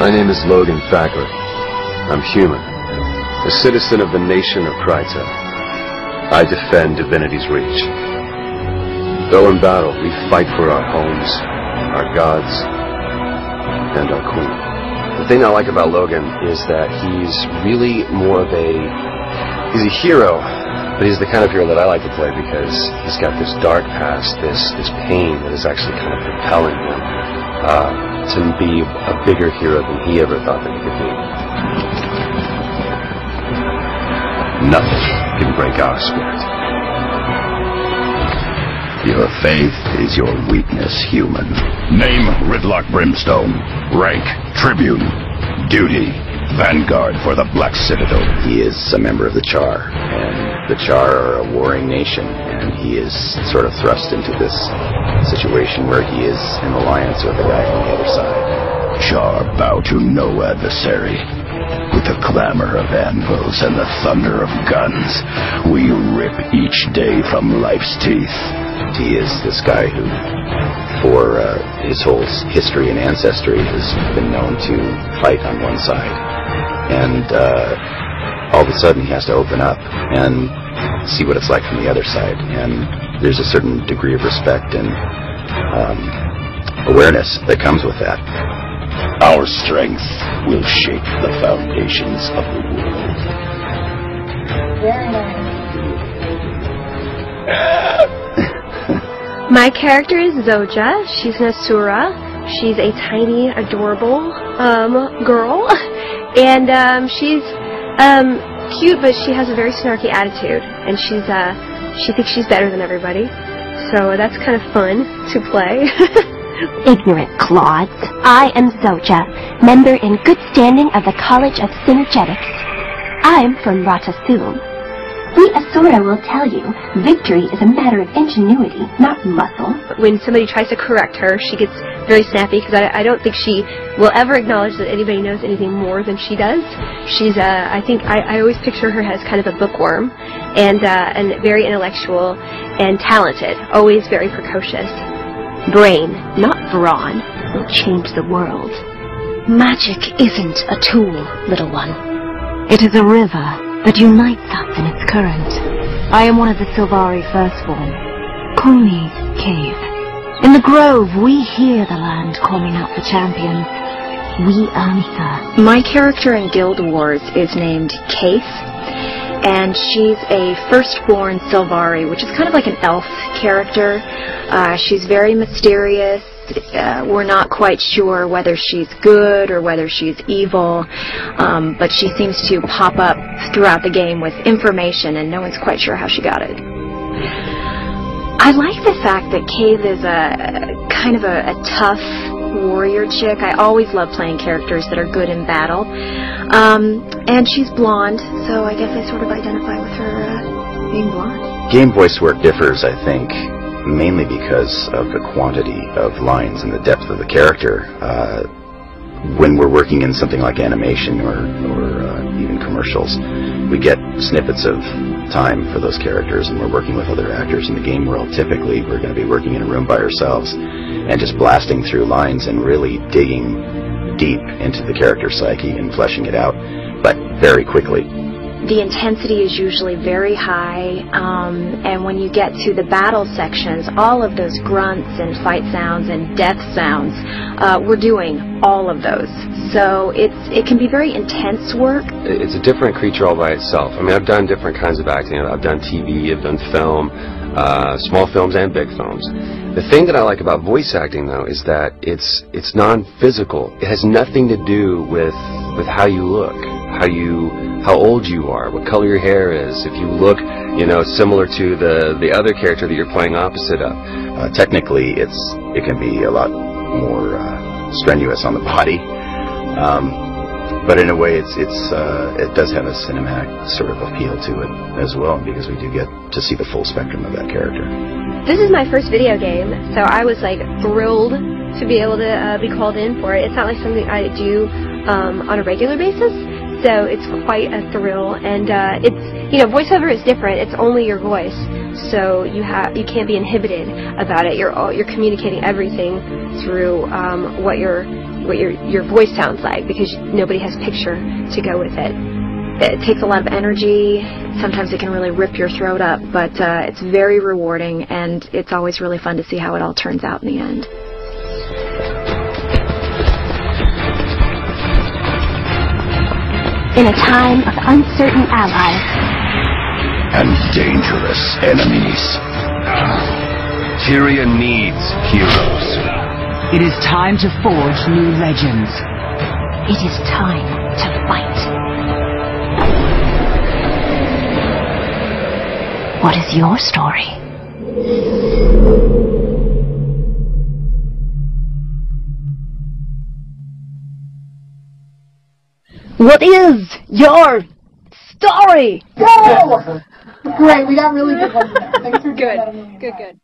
My name is Logan Thacker. I'm human, a citizen of the nation of Kryta. I defend Divinity's Reach. Though in battle, we fight for our homes, our gods, and our queen. The thing I like about Logan is that he's really more of he's a hero, but he's the kind of hero that I like to play because he's got this dark past, this pain that is actually kind of propelling him to be a bigger hero than he ever thought that he could be. Nothing can break our spirit. Your faith is your weakness, human. Name, Ridlock Brimstone. Rank, Tribune. Duty, Vanguard for the Black Citadel. He is a member of the Char, and the Char are a warring nation, and he is sort of thrust into this situation where he is in alliance with a guy from the other side. Char bow to no adversary. With the clamor of anvils and the thunder of guns, we rip each day from life's teeth. He is this guy who, for his whole history and ancestry, has been known to fight on one side. And all of a sudden he has to open up and see what it's like from the other side. And there's a certain degree of respect and awareness that comes with that. Our strength will shape the foundations of the world. Very nice. My character is Zoja. She's an Asura. She's a tiny, adorable girl. And she's cute, but she has a very snarky attitude. And she thinks she's better than everybody. So that's kind of fun to play. Ignorant clods. I am Zoja, member in good standing of the College of Synergetics. I'm from Ratathul. We Asura will tell you, victory is a matter of ingenuity, not muscle. When somebody tries to correct her, she gets very snappy because I don't think she will ever acknowledge that anybody knows anything more than she does. She's, I think, I always picture her as kind of a bookworm and very intellectual and talented, always very precocious. Brain, not brawn, will change the world. Magic isn't a tool, little one. It is a river that unites us in its current. I am one of the Sylvari Firstborn. Call me Cave. In the grove, we hear the land calling out for champions. We answer. My character in Guild Wars is named Kaith, and she's a firstborn Sylvari, which is kind of like an elf character. She's very mysterious. We're not quite sure whether she's good or whether she's evil, but she seems to pop up throughout the game with information, and no one's quite sure how she got it. I like the fact that Cave is a kind of a tough warrior chick. I always love playing characters that are good in battle. And she's blonde, so I guess I sort of identify with her being blonde. Game voice work differs, I think, mainly because of the quantity of lines and the depth of the character. When we're working in something like animation or even commercials, we get snippets of time for those characters, and we're working with other actors in the game world. Typically, we're going to be working in a room by ourselves and just blasting through lines and really digging deep into the character psyche and fleshing it out, but very quickly. The intensity is usually very high, and when you get to the battle sections, all of those grunts and fight sounds and death sounds, we're doing all of those. So it can be very intense work. It's a different creature all by itself. I mean, I've done different kinds of acting. I've done TV, I've done film, small films and big films. The thing that I like about voice acting, though, is that it's non-physical. It has nothing to do with how you look, how old you are, what color your hair is, if you look, similar to the other character that you're playing opposite of. Technically, it can be a lot more strenuous on the body, but in a way, it does have a cinematic sort of appeal to it as well, because we do get to see the full spectrum of that character. This is my first video game, so I was like thrilled to be able to be called in for it. It's not like something I do on a regular basis. So it's quite a thrill, and it's voiceover is different. It's only your voice, so you can't be inhibited about it. You're communicating everything through what you're what your voice sounds like, because nobody has picture to go with it. It takes a lot of energy. Sometimes it can really rip your throat up, but it's very rewarding, and it's always really fun to see how it all turns out in the end. In a time of uncertain allies and dangerous enemies, Tyria needs heroes. It is time to forge new legends. it is time to fight. What is your story? What is your story? Great, we got really good ones. Thanks for doing that. Good.